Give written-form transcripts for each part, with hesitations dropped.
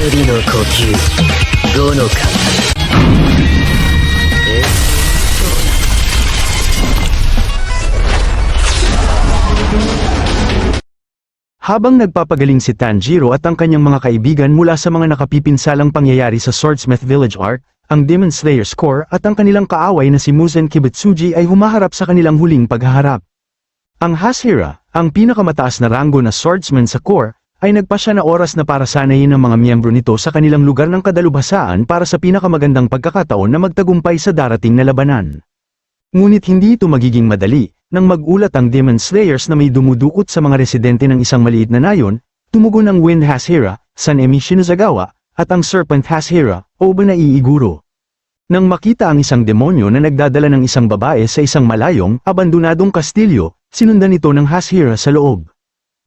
指の呼吸5の型Habang nagpapagaling si Tanjiro at ang kanyang mga kaibigan mula sa mga nakapipinsalang pangyayari sa Swordsmith Village Arc, ang Demon Slayer's Core at ang kanilang kaaway na si Muzan Kibutsuji ay humaharap sa kanilang huling paghaharap. Ang Hashira, ang pinakamataas na ranggo na swordsman sa Core, ay nagpasya na oras na para sanayin ang mga miyembro nito sa kanilang lugar ng kadalubhasaan para sa pinakamagandang pagkakataon na magtagumpay sa darating na labanan. Ngunit hindi ito magiging madali, nang mag-ulat ang Demon Slayers na may dumudukot sa mga residente ng isang maliit na nayon, tumugon ang Wind Hashira, Sanemi Shinozagawa, at ang Serpent Hashira, Oba na Iiguro. Nang makita ang isang demonyo na nagdadala ng isang babae sa isang malayong, abandonadong kastilyo, sinundan ito ng Hashira sa loob.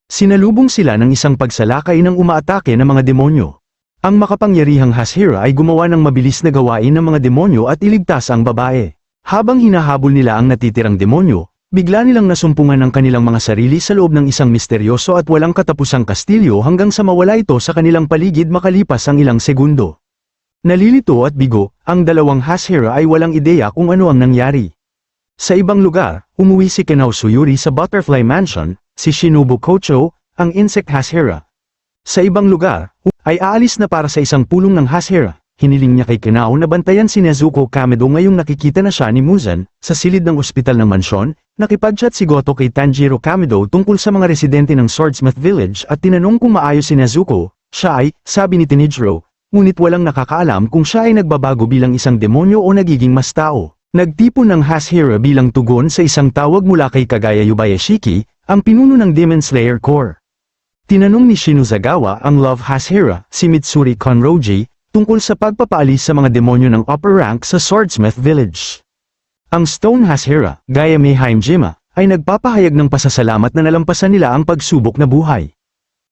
Sinalubong sila ng isang pagsalakay ng umaatake ng mga demonyo. Ang makapangyarihang Hashira ay gumawa ng mabilis na gawain ng mga demonyo at iligtas ang babae. Habang hinahabol nila ang natitirang demonyo, bigla nilang nasumpungan ang kanilang mga sarili sa loob ng isang misteryoso at walang katapusang kastilyo hanggang sa mawala ito sa kanilang paligid makalipas ang ilang segundo. Nalilito at bigo, ang dalawang Hashira ay walang ideya kung ano ang nangyari. Sa ibang lugar, umuwi si Kenao Suyuri sa Butterfly Mansion, si Shinobu Kocho, ang Insect Hashira. Sa ibang lugar, ay aalis na para sa isang pulong ng Hashira. Hiniling niya kay Kenao na bantayan si Nezuko Kamedo ngayong nakikita na siya ni Muzan, sa silid ng ospital ng mansyon, nakipag-chat si Goto kay Tanjiro Kamedo tungkol sa mga residente ng Swordsmith Village at tinanong kung maayos si Nezuko, siya ay, sabi ni Tenjiro, ngunit walang nakakaalam kung siya ay nagbabago bilang isang demonyo o nagiging mas tao. Nagtipon ng Hashira bilang tugon sa isang tawag mula kay Kagaya Yubayashiki, ang pinuno ng Demon Slayer Corps. Tinanong ni Shinozagawa ang Love Hashira, si Mitsuri Konroji, tungkol sa pagpapaalis sa mga demonyo ng upper rank sa Swordsmith Village. Ang Stone Hashira, gaya may Haimjima, ay nagpapahayag ng pasasalamat na nalampasan nila ang pagsubok na buhay.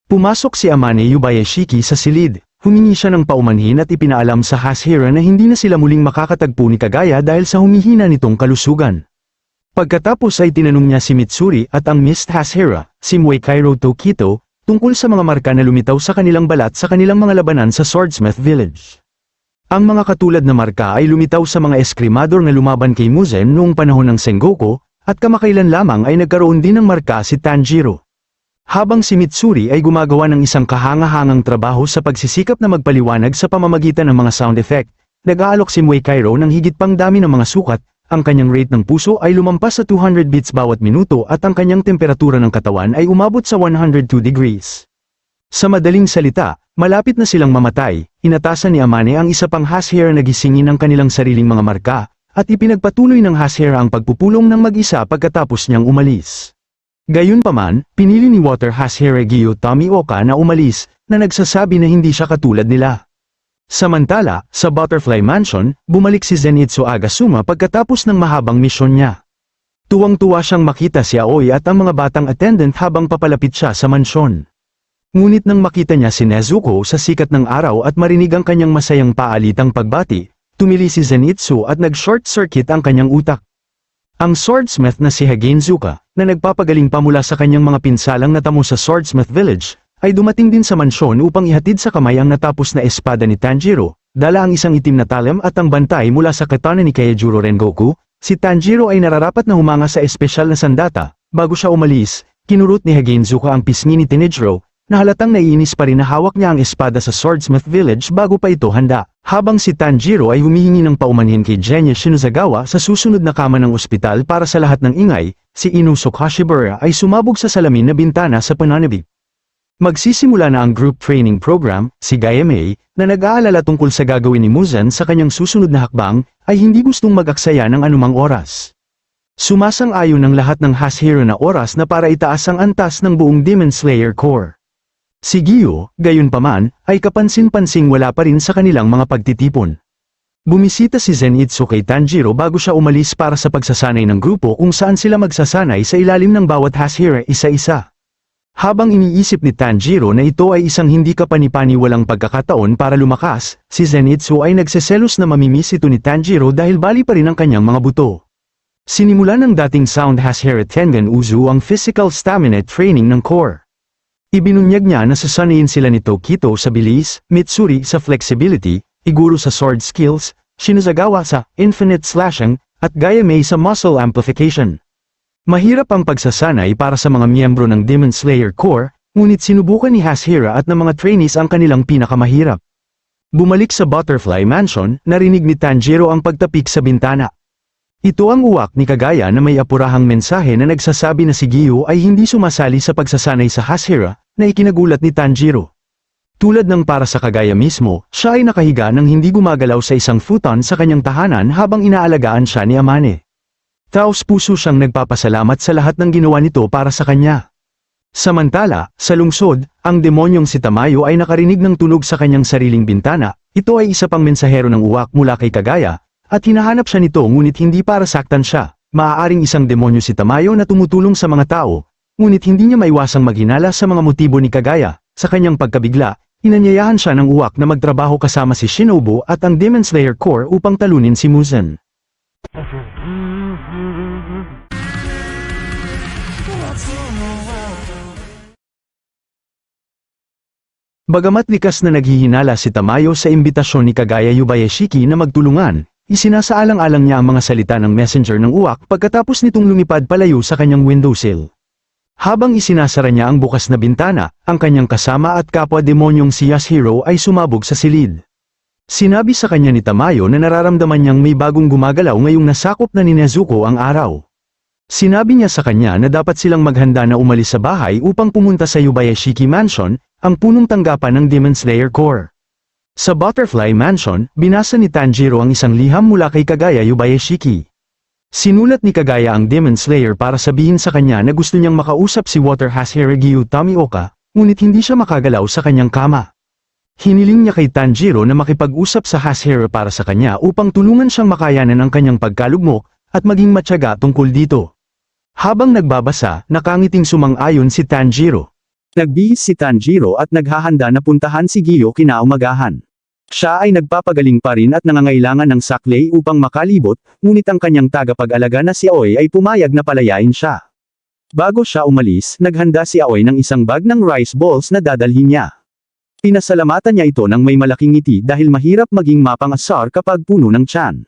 Pumasok si Amane Yubayashiki sa silid, humingi siya ng paumanhin at ipinaalam sa Hashira na hindi na sila muling makakatagpo ni Kagaya dahil sa humihina nitong kalusugan. Pagkatapos ay tinanong niya si Mitsuri at ang Mist Hashira, si Muekairo Tokito, tungkol sa mga marka na lumitaw sa kanilang balat sa kanilang mga labanan sa Swordsmith Village. Ang mga katulad na marka ay lumitaw sa mga eskrimador na lumaban kay Muzan noong panahon ng Sengoku, at kamakailan lamang ay nagkaroon din ng marka si Tanjiro. Habang si Mitsuri ay gumagawa ng isang kahanga-hangang trabaho sa pagsisikap na magpaliwanag sa pamamagitan ng mga sound effect, nag-aalok si Muekairo ng higit pang dami ng mga sukat, ang kanyang rate ng puso ay lumampas sa 200 beats bawat minuto at ang kanyang temperatura ng katawan ay umabot sa 102 degrees. Sa madaling salita, malapit na silang mamatay, inatasan ni Amane ang isa pang Hashira na gisingin ang kanilang sariling mga marka, at ipinagpatuloy ng Hashira ang pagpupulong ng mag-isa pagkatapos niyang umalis. Gayunpaman, pinili ni Water Hashira Gyu Tomioka na umalis, na nagsasabi na hindi siya katulad nila. Samantala, sa Butterfly Mansion, bumalik si Zenitsu Agasuma pagkatapos ng mahabang misyon niya. Tuwang-tuwa siyang makita si Aoi at ang mga batang attendant habang papalapit siya sa mansyon. Ngunit nang makita niya si Nezuko sa sikat ng araw at marinig ang kanyang masayang paalitang pagbati, tumili si Zenitsu at nag-short circuit ang kanyang utak. Ang swordsmith na si Hagenzuka, na nagpapagaling pa mula sa kanyang mga pinsalang natamo sa Swordsmith Village, ay dumating din sa mansyon upang ihatid sa kamay ang natapos na espada ni Tanjiro, dala ang isang itim na talim at ang bantay mula sa katana ni Kaijuro Rengoku. Si Tanjiro ay nararapat na humanga sa espesyal na sandata. Bago siya umalis, kinurot ni Hagenzuka ang pisngi ni Tenjiro, na halatang naiinis pa rin na hawak niya ang espada sa Swordsmith Village bago pa ito handa. Habang si Tanjiro ay humihingi ng paumanhin kay Genya Shinozagawa sa susunod na kama ng ospital para sa lahat ng ingay, si Inusuke Hashibura ay sumabog sa salamin na bintana sa pananabik. Magsisimula na ang group training program, si Gayame, na nag-aalala tungkol sa gagawin ni Muzan sa kanyang susunod na hakbang, ay hindi gustong mag-aksaya ng anumang oras. Sumasang-ayon ng lahat ng Hashira na oras na para itaas ang antas ng buong Demon Slayer Corps. Si Gyu, gayunpaman, ay kapansin-pansing wala pa rin sa kanilang mga pagtitipon. Bumisita si Zenitsu kay Tanjiro bago siya umalis para sa pagsasanay ng grupo kung saan sila magsasanay sa ilalim ng bawat Hashira isa-isa. Habang iniisip ni Tanjiro na ito ay isang hindi kapani-paniwalang pagkakataon para lumakas, si Zenitsu ay nagseselos na mamimiss ito ni Tanjiro dahil bali pa rin ang kanyang mga buto. Sinimulan ng dating Sound Hashira Tengen Uzu ang physical stamina training ng core. Ibinunyag niya na sasanayin sila ni Tokito sa bilis, Mitsuri sa flexibility, Iguro sa sword skills, Shinozagawa sa infinite slashing, at Gayame sa muscle amplification. Mahirap ang pagsasanay para sa mga miyembro ng Demon Slayer Corps, ngunit sinubukan ni Hashira at ng mga trainees ang kanilang pinakamahirap. Bumalik sa Butterfly Mansion, narinig ni Tanjiro ang pagtapik sa bintana. Ito ang uwak ni Kagaya na may apurahang mensahe na nagsasabi na si Giyu ay hindi sumasali sa pagsasanay sa Hashira, na ikinagulat ni Tanjiro. Tulad ng para sa Kagaya mismo, siya ay nakahiga nang hindi gumagalaw sa isang futon sa kanyang tahanan habang inaalagaan siya ni Amane. Taos puso siyang nagpapasalamat sa lahat ng ginawa nito para sa kanya. Samantala, sa lungsod, ang demonyong si Tamayo ay nakarinig ng tunog sa kanyang sariling bintana. Ito ay isa pang mensahero ng uwak mula kay Kagaya, at hinahanap siya nito ngunit hindi para saktan siya. Maaaring isang demonyo si Tamayo na tumutulong sa mga tao, ngunit hindi niya maiwasang maghinala sa mga motibo ni Kagaya. Sa kanyang pagkabigla, inanyayahan siya ng uwak na magtrabaho kasama si Shinobu at ang Demon Slayer Corps upang talunin si Muzan. Bagamat likas na naghihinala si Tamayo sa imbitasyon ni Kagaya Yubayashiki na magtulungan, isinasaalang-alang niya ang mga salita ng messenger ng uwak pagkatapos nitong lumipad palayo sa kanyang windowsill. Habang isinasara niya ang bukas na bintana, ang kanyang kasama at kapwa-demonyong si Yashiro ay sumabog sa silid. Sinabi sa kanya ni Tamayo na nararamdaman niyang may bagong gumagalaw ngayong nasakop na ni Nezuko ang araw. Sinabi niya sa kanya na dapat silang maghanda na umalis sa bahay upang pumunta sa Yubayashiki Mansion, ang punong tanggapan ng Demon Slayer Corps. Sa Butterfly Mansion, binasa ni Tanjiro ang isang liham mula kay Kagaya Yubayashiki. Sinulat ni Kagaya ang Demon Slayer para sabihin sa kanya na gusto niyang makausap si Water Hashira Giyu Tomioka, ngunit hindi siya makagalaw sa kanyang kama. Hiniling niya kay Tanjiro na makipag-usap sa Hashira para sa kanya upang tulungan siyang makayanan ang kanyang pagkalugmok, at maging matyaga tungkol dito. Habang nagbabasa, nakangiting sumang-ayon si Tanjiro. Nagbihis si Tanjiro at naghahanda na puntahan si Giyu kinaumagahan. Siya ay nagpapagaling pa rin at nangangailangan ng saklay upang makalibot, ngunit ang kanyang tagapag-alaga na si Aoi ay pumayag na palayain siya. Bago siya umalis, naghanda si Aoi ng isang bag ng rice balls na dadalhin niya. Pinasalamatan niya ito ng may malaking ngiti dahil mahirap maging mapang-asar kapag puno ng tiyan.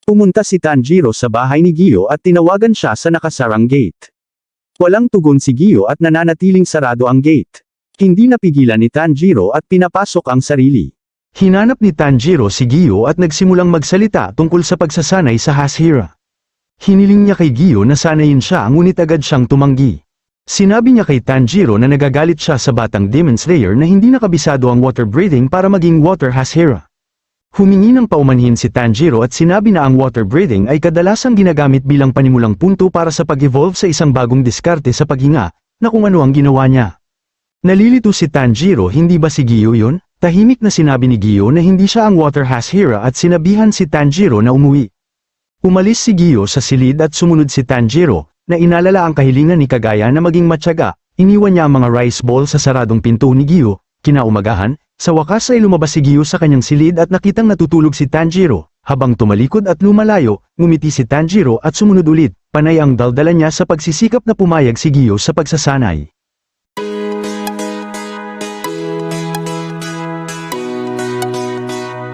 Pumunta si Tanjiro sa bahay ni Giyu at tinawagan siya sa nakasarang gate. Walang tugon si Giyu at nananatiling sarado ang gate. Hindi napigilan ni Tanjiro at pinapasok ang sarili. Hinanap ni Tanjiro si Giyu at nagsimulang magsalita tungkol sa pagsasanay sa Hashira. Hiniling niya kay Giyu na sanayin siya ngunit agad siyang tumanggi. Sinabi niya kay Tanjiro na nagagalit siya sa batang Demon Slayer na hindi nakabisado ang water breathing para maging Water Hashira. Humingi ng paumanhin si Tanjiro at sinabi na ang water breathing ay kadalasang ginagamit bilang panimulang punto para sa pag-evolve sa isang bagong diskarte sa paghinga, na kung ano ang ginawa niya. Nalilito si Tanjiro, hindi ba si Giyu yun? Tahimik na sinabi ni Giyu na hindi siya ang Water Hashira at sinabihan si Tanjiro na umuwi. Umalis si Giyu sa silid at sumunod si Tanjiro, na inalala ang kahilingan ni Kagaya na maging matyaga. Iniwan niya ang mga rice ball sa saradong pinto ni Giyu. Kinaumagahan, sa wakas ay lumabas si Giyu sa kanyang silid at nakitang natutulog si Tanjiro. Habang tumalikod at lumalayo, ngumiti si Tanjiro at sumunod ulit. Panay ang daldala niya sa pagsisikap na pumayag si Giyu sa pagsasanay.